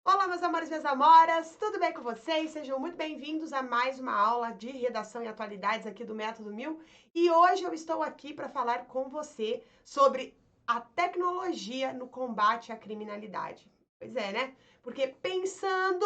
Olá, meus amores e minhas amoras, tudo bem com vocês? Sejam muito bem-vindos a mais uma aula de redação e atualidades aqui do Método 1000. E hoje eu estou aqui para falar com você sobre a tecnologia no combate à criminalidade. Pois é, né? Porque pensando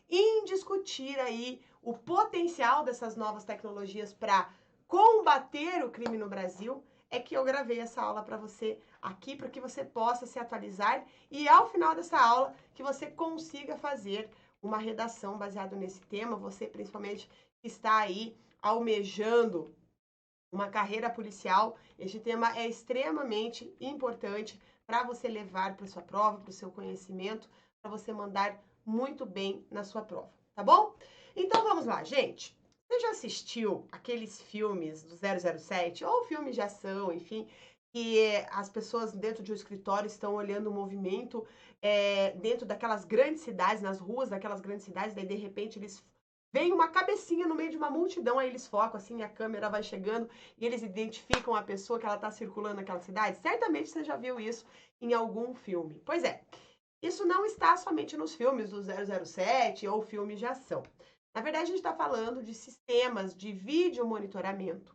em discutir aí o potencial dessas novas tecnologias para combater o crime no Brasil, é que eu gravei essa aula para você aqui, para que você possa se atualizar e ao final dessa aula que você consiga fazer uma redação baseada nesse tema, você principalmente que está aí almejando uma carreira policial, este tema é extremamente importante para você levar para sua prova, para o seu conhecimento, para você mandar muito bem na sua prova, tá bom? Então vamos lá, gente. Você já assistiu aqueles filmes do 007 ou filmes de ação, enfim, que as pessoas dentro de um escritório estão olhando o movimento dentro daquelas grandes cidades, nas ruas daquelas grandes cidades, daí de repente eles veem uma cabecinha no meio de uma multidão, aí eles focam assim, a câmera vai chegando e eles identificam a pessoa que ela está circulando naquela cidade? Certamente você já viu isso em algum filme. Pois é, isso não está somente nos filmes do 007 ou filmes de ação. Na verdade, a gente está falando de sistemas de vídeo monitoramento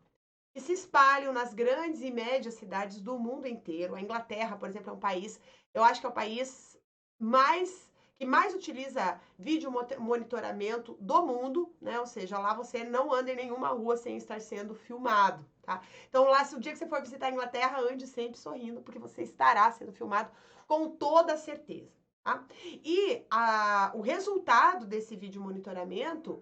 que se espalham nas grandes e médias cidades do mundo inteiro. A Inglaterra, por exemplo, é um país, eu acho que é o país que mais utiliza vídeo monitoramento do mundo, né? Ou seja, lá você não anda em nenhuma rua sem estar sendo filmado, tá? Então lá, se o dia que você for visitar a Inglaterra, ande sempre sorrindo, porque você estará sendo filmado com toda certeza, tá? E o resultado desse vídeo monitoramento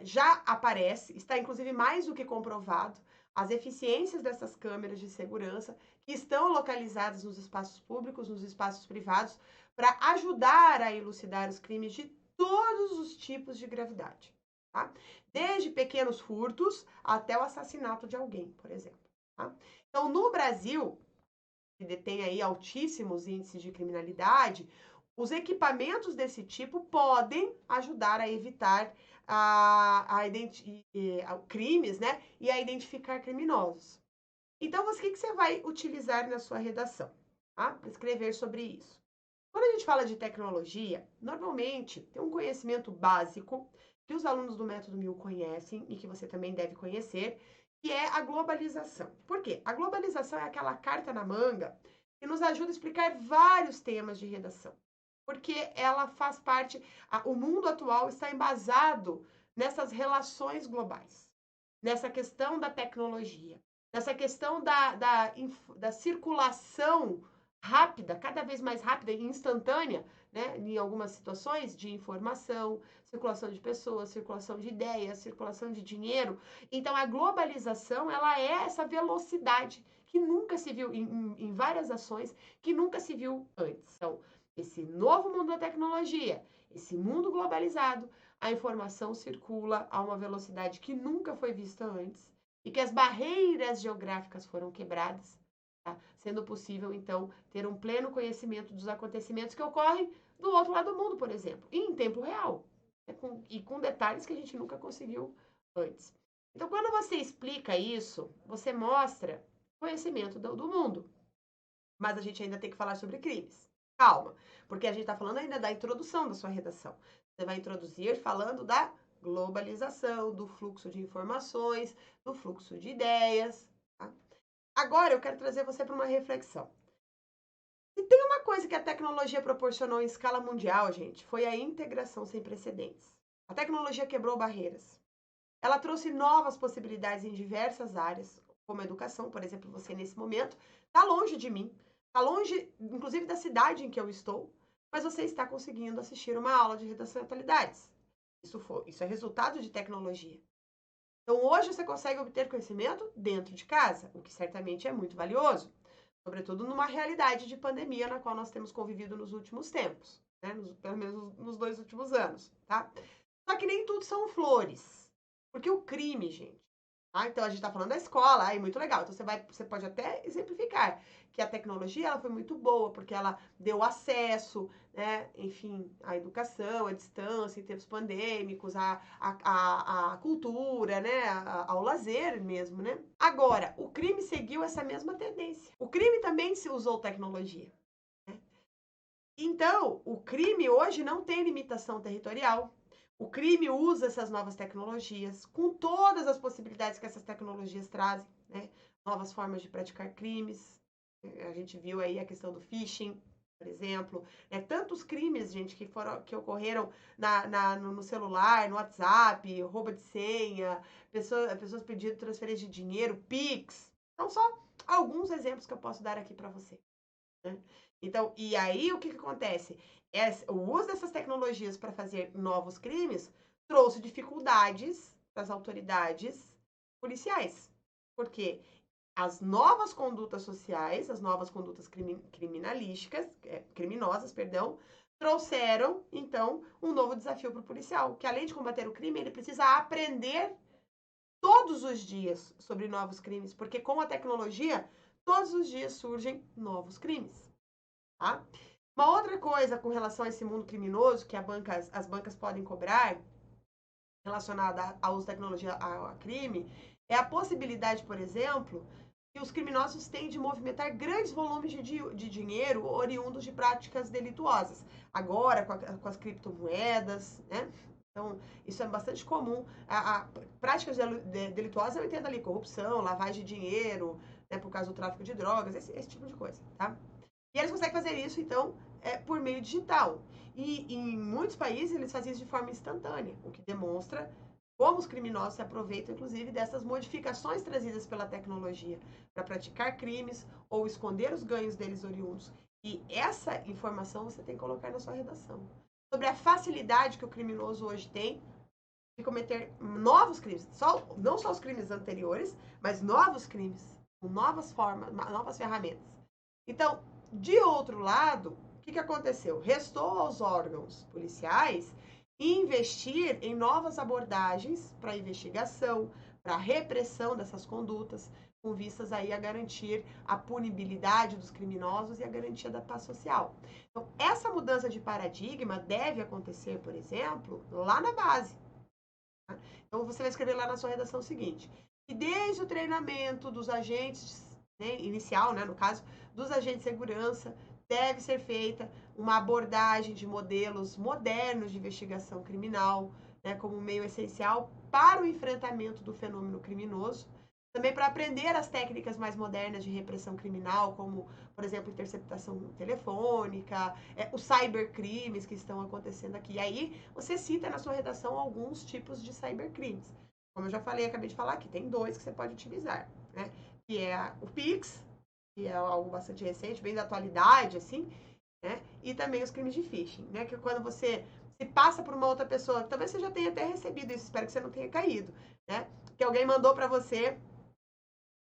já aparece, está inclusive mais do que comprovado, as eficiências dessas câmeras de segurança que estão localizadas nos espaços públicos, nos espaços privados, para ajudar a elucidar os crimes de todos os tipos de gravidade, tá? Desde pequenos furtos até o assassinato de alguém, por exemplo. Tá? Então, no Brasil, que detém aí altíssimos índices de criminalidade, os equipamentos desse tipo podem ajudar a evitar crimes, né? E a identificar criminosos. Então, o que você vai utilizar na sua redação? Tá? Para escrever sobre isso. Quando a gente fala de tecnologia, normalmente tem um conhecimento básico que os alunos do Método 1000 conhecem e que você também deve conhecer, que é a globalização. Por quê? A globalização é aquela carta na manga que nos ajuda a explicar vários temas de redação. Porque ela faz parte, o mundo atual está embasado nessas relações globais, nessa questão da tecnologia, nessa questão da circulação rápida, cada vez mais rápida e instantânea, né, em algumas situações de informação, circulação de pessoas, circulação de ideias, circulação de dinheiro. Então a globalização, ela é essa velocidade que nunca se viu em várias ações que nunca se viu antes. Então, esse novo mundo da tecnologia, esse mundo globalizado, a informação circula a uma velocidade que nunca foi vista antes e que as barreiras geográficas foram quebradas, tá? Sendo possível, então, ter um pleno conhecimento dos acontecimentos que ocorrem do outro lado do mundo, por exemplo, e em tempo real, né? E com detalhes que a gente nunca conseguiu antes. Então, quando você explica isso, você mostra conhecimento do mundo, mas a gente ainda tem que falar sobre crimes. Calma, porque a gente está falando ainda da introdução da sua redação. Você vai introduzir falando da globalização, do fluxo de informações, do fluxo de ideias. Tá? Agora eu quero trazer você para uma reflexão. E tem uma coisa que a tecnologia proporcionou em escala mundial, gente, foi a integração sem precedentes. A tecnologia quebrou barreiras. Ela trouxe novas possibilidades em diversas áreas, como a educação, por exemplo, você nesse momento está longe de mim, está longe, inclusive, da cidade em que eu estou, mas você está conseguindo assistir uma aula de redação e atualidades. Isso é resultado de tecnologia. Então, hoje você consegue obter conhecimento dentro de casa, o que certamente é muito valioso, sobretudo numa realidade de pandemia na qual nós temos convivido nos últimos tempos, né? Pelo menos nos 2 últimos anos, tá? Só que nem tudo são flores, porque o crime, gente. Ah, então a gente está falando da escola, aí muito legal. Então você pode até exemplificar que a tecnologia ela foi muito boa, porque ela deu acesso, né, enfim, à educação, à distância, em tempos pandêmicos, à cultura, né, ao lazer mesmo, né? Agora, o crime seguiu essa mesma tendência. O crime também se usou tecnologia. Né? Então, o crime hoje não tem limitação territorial. O crime usa essas novas tecnologias, com todas as possibilidades que essas tecnologias trazem, né? Novas formas de praticar crimes. A gente viu aí a questão do phishing, por exemplo. Tantos crimes, gente, que ocorreram no celular, no WhatsApp, roubo de senha, pessoas pedindo transferência de dinheiro, Pix. Então, só alguns exemplos que eu posso dar aqui para você, né? Então, e aí o que acontece? O uso dessas tecnologias para fazer novos crimes trouxe dificuldades para as autoridades policiais. Porque as novas condutas sociais, as novas condutas criminosas, perdão, trouxeram, então, um novo desafio para o policial, que além de combater o crime, ele precisa aprender todos os dias sobre novos crimes, porque com a tecnologia, todos os dias surgem novos crimes. Tá? Uma outra coisa com relação a esse mundo criminoso que as bancas podem cobrar relacionada ao uso da tecnologia a crime é a possibilidade, por exemplo, que os criminosos têm de movimentar grandes volumes de dinheiro oriundos de práticas delituosas. Agora, com as criptomoedas, né? Então, isso é bastante comum. Práticas delituosas, eu entendo ali corrupção, lavagem de dinheiro, né, por causa do tráfico de drogas, esse tipo de coisa, tá? E eles conseguem fazer isso, então, por meio digital. E em muitos países eles fazem isso de forma instantânea, o que demonstra como os criminosos se aproveitam, inclusive, dessas modificações trazidas pela tecnologia para praticar crimes ou esconder os ganhos deles oriundos. E essa informação você tem que colocar na sua redação. Sobre a facilidade que o criminoso hoje tem de cometer novos crimes. Não só os crimes anteriores, mas novos crimes, com novas formas, novas ferramentas. Então, de outro lado, o que aconteceu? Restou aos órgãos policiais investir em novas abordagens para investigação, para repressão dessas condutas, com vistas aí a garantir a punibilidade dos criminosos e a garantia da paz social. Então, essa mudança de paradigma deve acontecer, por exemplo, lá na base. Tá? Então, você vai escrever lá na sua redação o seguinte, que desde o treinamento dos agentes, né, inicial, né, no caso, dos agentes de segurança, deve ser feita uma abordagem de modelos modernos de investigação criminal, né, como meio essencial para o enfrentamento do fenômeno criminoso, também para aprender as técnicas mais modernas de repressão criminal, como, por exemplo, interceptação telefônica, os cybercrimes que estão acontecendo aqui. E aí você cita na sua redação alguns tipos de cybercrimes. Como eu já falei, acabei de falar aqui, tem dois que você pode utilizar, né? Que é o Pix, que é algo bastante recente, bem da atualidade, assim, né? E também os crimes de phishing, né? Que é quando você se passa por uma outra pessoa, talvez você já tenha até recebido isso, espero que você não tenha caído, né? Que alguém mandou para você,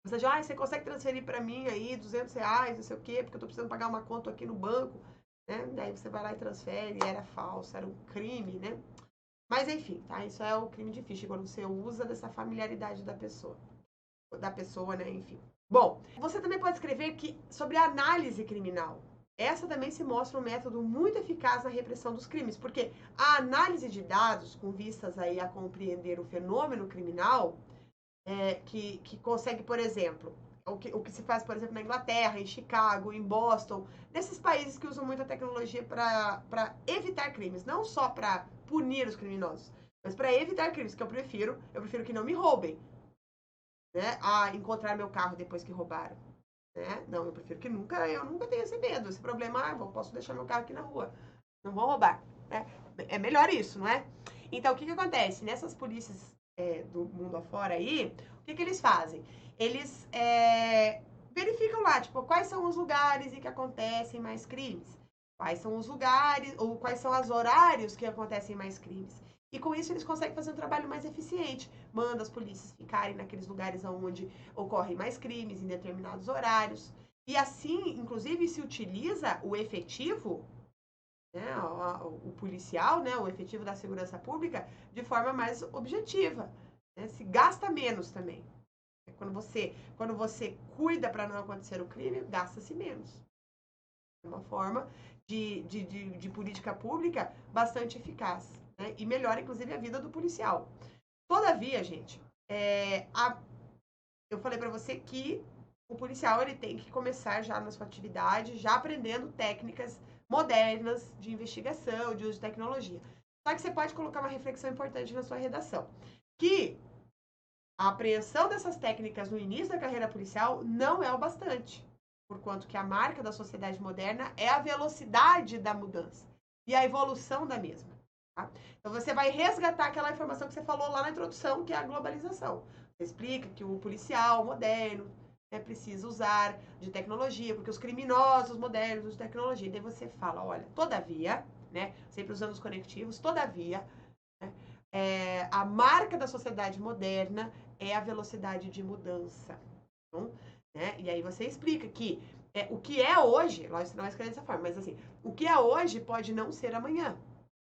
você já, você consegue transferir para mim aí R$ 200, não sei o quê, porque eu tô precisando pagar uma conta aqui no banco, né? Daí você vai lá e transfere, e era falso, era um crime, né? Mas enfim, tá? Isso é o crime de phishing, quando você usa dessa familiaridade da pessoa, né? Enfim. Bom, você também pode escrever que sobre a análise criminal. Essa também se mostra um método muito eficaz na repressão dos crimes, porque a análise de dados com vistas aí a compreender o fenômeno criminal, que consegue, por exemplo, o que se faz, por exemplo, na Inglaterra, em Chicago, em Boston, nesses países que usam muita tecnologia para evitar crimes, não só para punir os criminosos, mas para evitar crimes, que eu prefiro que não me roubem, né, a encontrar meu carro depois que roubaram. Né? Não, eu prefiro que eu nunca tenha esse medo, esse problema, eu posso deixar meu carro aqui na rua, não vão roubar, né? É melhor isso, não é? Então, o que acontece? Nessas polícias do mundo afora aí, o que eles fazem? Eles verificam lá, tipo, quais são os lugares em que acontecem mais crimes, quais são os lugares, ou quais são os horários que acontecem mais crimes. E com isso eles conseguem fazer um trabalho mais eficiente. Manda as polícias ficarem naqueles lugares onde ocorrem mais crimes em determinados horários. E assim, inclusive, se utiliza o efetivo, né, o policial, né, o efetivo da segurança pública, de forma mais objetiva. Né? Se gasta menos também. Quando você cuida para não acontecer o crime, gasta-se menos. É uma forma de política pública bastante eficaz. Né? E melhora, inclusive, a vida do policial. Todavia, gente, eu falei para você que o policial ele tem que começar já na sua atividade, já aprendendo técnicas modernas de investigação, de uso de tecnologia. Só que você pode colocar uma reflexão importante na sua redação, que a apreensão dessas técnicas no início da carreira policial não é o bastante, porquanto que a marca da sociedade moderna é a velocidade da mudança e a evolução da mesma. Tá? Então você vai resgatar aquela informação que você falou lá na introdução, que é a globalização. Você explica que o policial moderno precisa usar de tecnologia, porque os criminosos modernos usam de tecnologia. E daí você fala, olha, todavia, né, sempre usando os conectivos, todavia, né, a marca da sociedade moderna é a velocidade de mudança. Então, né, e aí você explica que o que é hoje, lógico que você não vai escrever dessa forma, mas assim, o que é hoje pode não ser amanhã.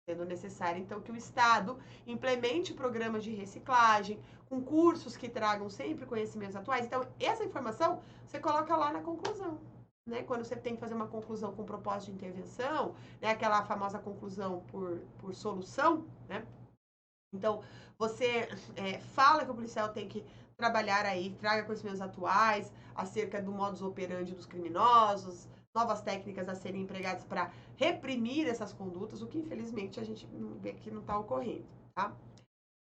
Sendo necessário, então, que o Estado implemente programas de reciclagem, com cursos que tragam sempre conhecimentos atuais. Então, essa informação você coloca lá na conclusão. Né? Quando você tem que fazer uma conclusão com propósito de intervenção, né? Aquela famosa conclusão por solução, né? Então, você fala que o policial tem que trabalhar aí, traga conhecimentos atuais acerca do modus operandi dos criminosos, novas técnicas a serem empregadas para reprimir essas condutas, o que infelizmente a gente vê que não está ocorrendo, tá?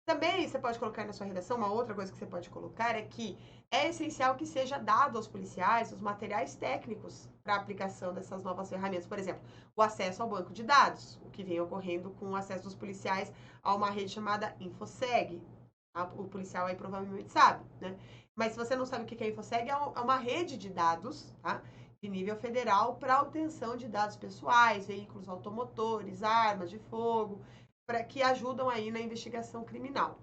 Também você pode colocar na sua redação, uma outra coisa que você pode colocar é que é essencial que seja dado aos policiais os materiais técnicos para a aplicação dessas novas ferramentas. Por exemplo, o acesso ao banco de dados, o que vem ocorrendo com o acesso dos policiais a uma rede chamada InfoSeg. O policial aí provavelmente sabe, né? Mas se você não sabe o que é InfoSeg, é uma rede de dados, tá? De nível federal para obtenção de dados pessoais, veículos automotores, armas de fogo, que ajudam aí na investigação criminal.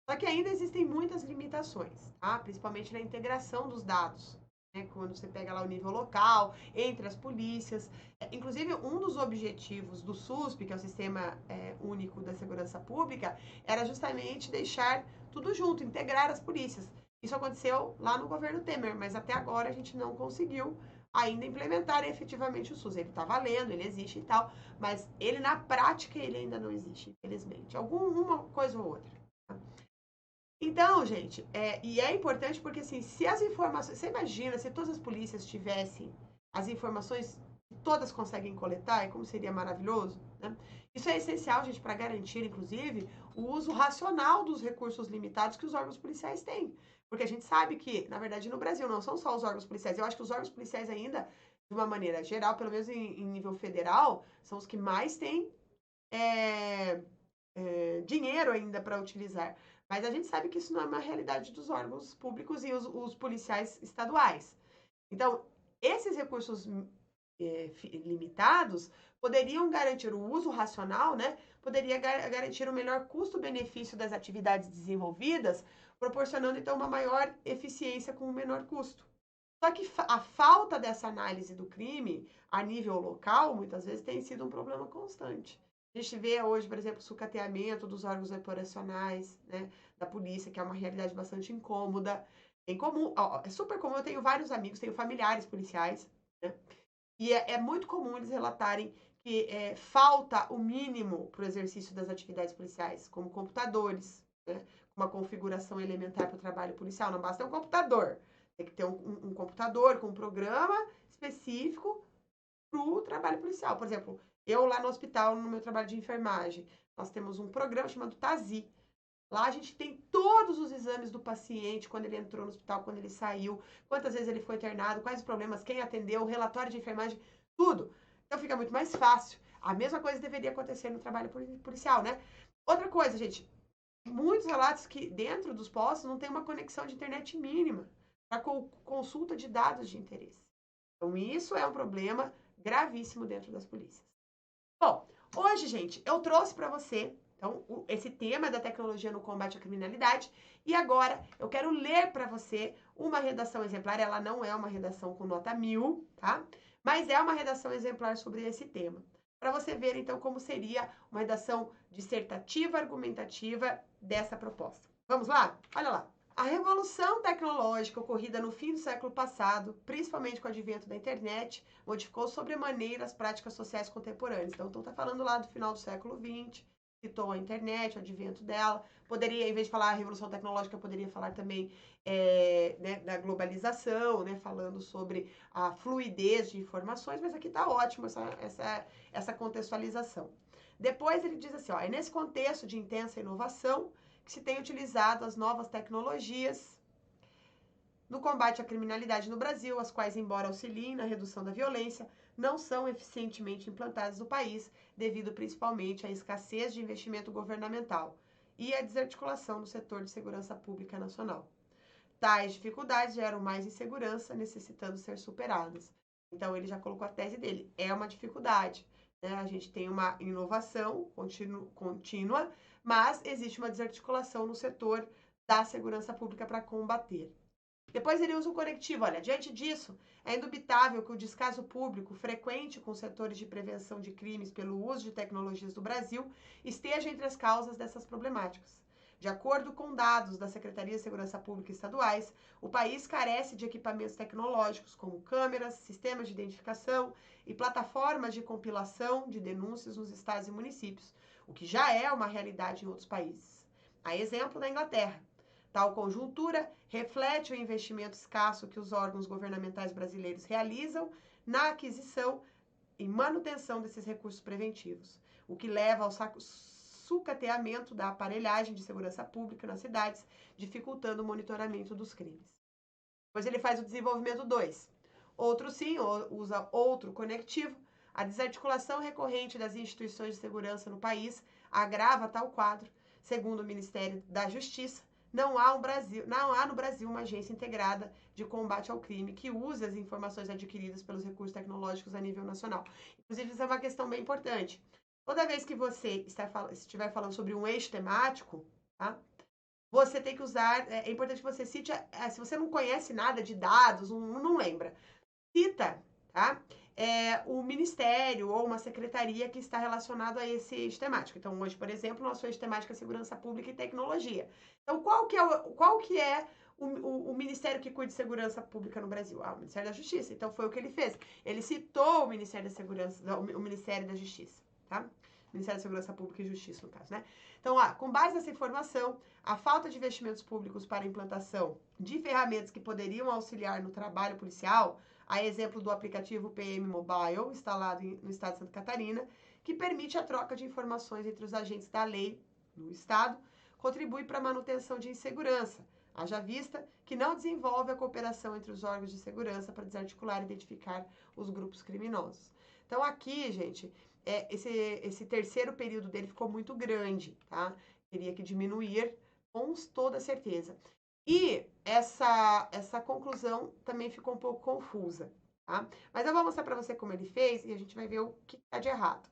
Só que ainda existem muitas limitações, tá? Principalmente na integração dos dados, né? Quando você pega lá o nível local, entre as polícias. Inclusive, um dos objetivos do SUSP, que é o Sistema Único da Segurança Pública, era justamente deixar tudo junto, integrar as polícias. Isso aconteceu lá no governo Temer, mas até agora a gente não conseguiu ainda implementar efetivamente o SUS. Ele está valendo, ele existe e tal, mas ele na prática ele ainda não existe, infelizmente. Alguma coisa ou outra. Tá? Então, gente, e é importante porque assim, se as informações, você imagina se todas as polícias tivessem as informações que todas conseguem coletar, e como seria maravilhoso, né? Isso é essencial, gente, para garantir, inclusive, o uso racional dos recursos limitados que os órgãos policiais têm. Porque a gente sabe que, na verdade, no Brasil não são só os órgãos policiais. Eu acho que os órgãos policiais ainda, de uma maneira geral, pelo menos em nível federal, são os que mais têm dinheiro ainda para utilizar. Mas a gente sabe que isso não é uma realidade dos órgãos públicos e os policiais estaduais. Então, esses recursos limitados poderiam garantir o uso racional, né? Poderia garantir o melhor custo-benefício das atividades desenvolvidas, proporcionando então uma maior eficiência com o menor custo. Só que a falta dessa análise do crime a nível local, muitas vezes, tem sido um problema constante. A gente vê hoje, por exemplo, o sucateamento dos órgãos operacionais, né, da polícia, que é uma realidade bastante incômoda. É incomum, é super comum, eu tenho vários amigos, tenho familiares policiais, né, e é muito comum eles relatarem que falta o mínimo para o exercício das atividades policiais, como computadores, né, uma configuração elementar para o trabalho policial. Não basta ter um computador, tem que ter um computador com um programa específico para o trabalho policial. Por exemplo, eu lá no hospital, no meu trabalho de enfermagem, nós temos um programa chamado TASI. Lá a gente tem todos os exames do paciente, quando ele entrou no hospital, quando ele saiu, quantas vezes ele foi internado, quais os problemas, quem atendeu, relatório de enfermagem, tudo. Então fica muito mais fácil. A mesma coisa deveria acontecer no trabalho policial, né? Outra coisa, gente, muitos relatos que dentro dos postos não tem uma conexão de internet mínima para consulta de dados de interesse. Então isso é um problema gravíssimo dentro das polícias. Bom, hoje, gente, eu trouxe para você então, esse tema da tecnologia no combate à criminalidade. E agora eu quero ler para você uma redação exemplar. Ela não é uma redação com nota 1000, tá? Mas é uma redação exemplar sobre esse tema. Para você ver, então, como seria uma redação dissertativa, argumentativa dessa proposta. Vamos lá? Olha lá. A revolução tecnológica ocorrida no fim do século passado, principalmente com o advento da internet, modificou sobremaneira as práticas sociais contemporâneas. Então, tá falando lá do final do século XX, citou a internet, o advento dela. Poderia, em vez de falar a revolução tecnológica, poderia falar também né, da globalização, né, falando sobre a fluidez de informações, mas aqui está ótimo essa contextualização. Depois ele diz assim, ó, é nesse contexto de intensa inovação que se tem utilizado as novas tecnologias no combate à criminalidade no Brasil, as quais, embora auxiliem na redução da violência, não são eficientemente implantadas no país, devido principalmente à escassez de investimento governamental e à desarticulação no setor de segurança pública nacional. Tais dificuldades geram mais insegurança, necessitando ser superadas. Então, ele já colocou a tese dele. É uma dificuldade, né? A gente tem uma inovação contínua, mas existe uma desarticulação no setor da segurança pública para combater. Depois ele usa o conectivo. Olha, diante disso, é indubitável que o descaso público frequente com setores de prevenção de crimes pelo uso de tecnologias do Brasil esteja entre as causas dessas problemáticas. De acordo com dados da Secretaria de Segurança Pública estaduais, o país carece de equipamentos tecnológicos como câmeras, sistemas de identificação e plataformas de compilação de denúncias nos estados e municípios, o que já é uma realidade em outros países. A exemplo da Inglaterra. Tal conjuntura reflete o investimento escasso que os órgãos governamentais brasileiros realizam na aquisição e manutenção desses recursos preventivos, o que leva ao sucateamento da aparelhagem de segurança pública nas cidades, dificultando o monitoramento dos crimes. Depois ele faz o desenvolvimento 2. Outro sim, usa outro conectivo. A desarticulação recorrente das instituições de segurança no país agrava tal quadro, segundo o Ministério da Justiça. Não há no Brasil uma agência integrada de combate ao crime que use as informações adquiridas pelos recursos tecnológicos a nível nacional. Inclusive, isso é uma questão bem importante. Toda vez que você estiver falando sobre um eixo temático, tá? Você tem que usar, é importante que você cite, se você não conhece nada de dados, não lembra, cita, tá? O ministério ou uma secretaria que está relacionado a esse eixo temático. Então, hoje, por exemplo, nosso eixo temático é segurança pública e tecnologia. Então, qual que é o ministério que cuida de segurança pública no Brasil? O Ministério da Justiça. Então, foi o que ele fez. Ele citou o Ministério da Segurança, o Ministério da Justiça, tá? Ministério da Segurança Pública e Justiça, no caso, né? Então, com base nessa informação, a falta de investimentos públicos para a implantação de ferramentas que poderiam auxiliar no trabalho policial, a exemplo do aplicativo PM Mobile, instalado no estado de Santa Catarina, que permite a troca de informações entre os agentes da lei no estado, contribui para a manutenção de insegurança, haja vista que não desenvolve a cooperação entre os órgãos de segurança para desarticular e identificar os grupos criminosos. Então, aqui, gente, esse terceiro período dele ficou muito grande, tá? Teria que diminuir com toda certeza. E essa conclusão também ficou um pouco confusa, tá? Mas eu vou mostrar para você como ele fez e a gente vai ver o que está de errado.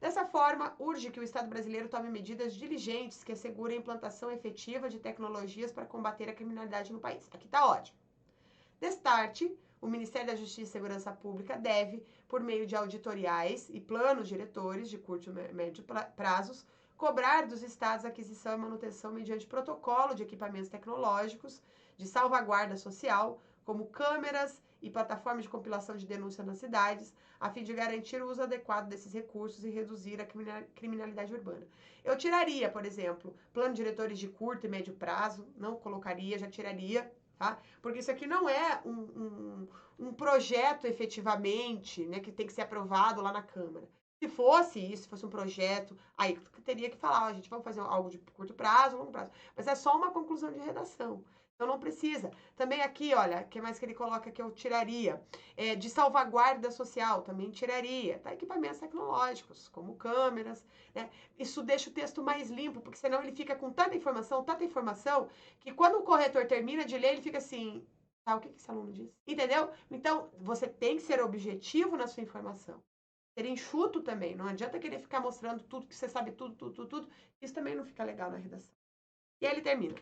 Dessa forma, urge que o Estado brasileiro tome medidas diligentes que assegurem a implantação efetiva de tecnologias para combater a criminalidade no país. Aqui está ótimo. Destarte, o Ministério da Justiça e Segurança Pública deve, por meio de auditoriais e planos diretores de curto e médio prazos, cobrar dos estados a aquisição e manutenção mediante protocolo de equipamentos tecnológicos de salvaguarda social, como câmeras e plataformas de compilação de denúncia nas cidades, a fim de garantir o uso adequado desses recursos e reduzir a criminalidade urbana. Eu tiraria, por exemplo, plano diretores de curto e médio prazo, não colocaria, já tiraria, tá? Porque isso aqui não é um projeto efetivamente, né, que tem que ser aprovado lá na Câmara. Se fosse isso, se fosse um projeto, aí teria que falar, a gente vamos fazer algo de curto prazo, longo prazo. Mas é só uma conclusão de redação. Então não precisa. Também aqui, olha, o que mais que ele coloca que eu tiraria? De salvaguarda social, também tiraria. Tá? Equipamentos tecnológicos, como câmeras, né? Isso deixa o texto mais limpo, porque senão ele fica com tanta informação, que quando o corretor termina de ler, ele fica assim, tá, o que esse aluno disse? Entendeu? Então, você tem que ser objetivo na sua informação. Ser enxuto também. Não adianta querer ficar mostrando tudo, que você sabe tudo. Isso também não fica legal na redação. E aí ele termina.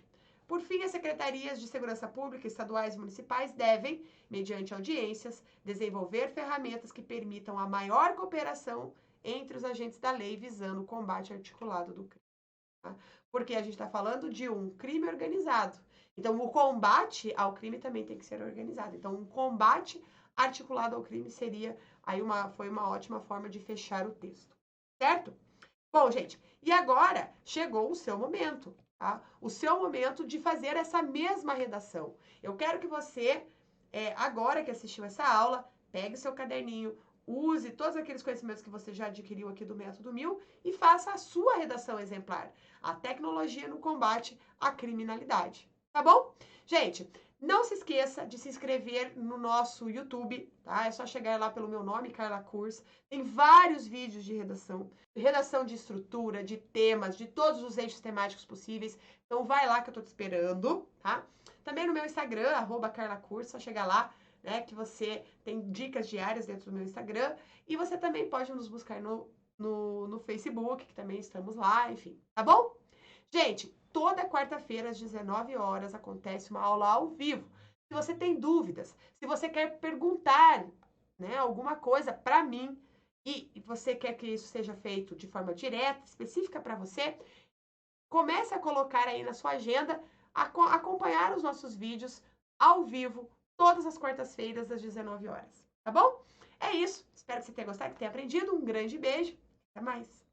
Por fim, as secretarias de segurança pública, estaduais e municipais devem, mediante audiências, desenvolver ferramentas que permitam a maior cooperação entre os agentes da lei visando o combate articulado do crime. Tá? Porque a gente está falando de um crime organizado. Então, o combate ao crime também tem que ser organizado. Então, um combate articulado ao crime seria foi uma ótima forma de fechar o texto. Certo? Bom, gente, e agora chegou o seu momento, tá? O seu momento de fazer essa mesma redação. Eu quero que você, agora que assistiu essa aula, pegue seu caderninho, use todos aqueles conhecimentos que você já adquiriu aqui do Método 1000 e faça a sua redação exemplar. A tecnologia no combate à criminalidade. Tá bom? Gente, não se esqueça de se inscrever no nosso YouTube, tá? É só chegar lá pelo meu nome, Carla Kurz. Tem vários vídeos de redação de estrutura, de temas, de todos os eixos temáticos possíveis. Então vai lá que eu tô te esperando, tá? Também no meu Instagram, @carlacurso, só chegar lá, né, que você tem dicas diárias dentro do meu Instagram. E você também pode nos buscar no Facebook, que também estamos lá, enfim, tá bom? Gente, toda quarta-feira às 19 horas acontece uma aula ao vivo. Se você tem dúvidas, se você quer perguntar, né, alguma coisa para mim e você quer que isso seja feito de forma direta, específica para você, comece a colocar aí na sua agenda acompanhar os nossos vídeos ao vivo todas as quartas-feiras às 19 horas, tá bom? É isso. Espero que você tenha gostado, que tenha aprendido. Um grande beijo. Até mais.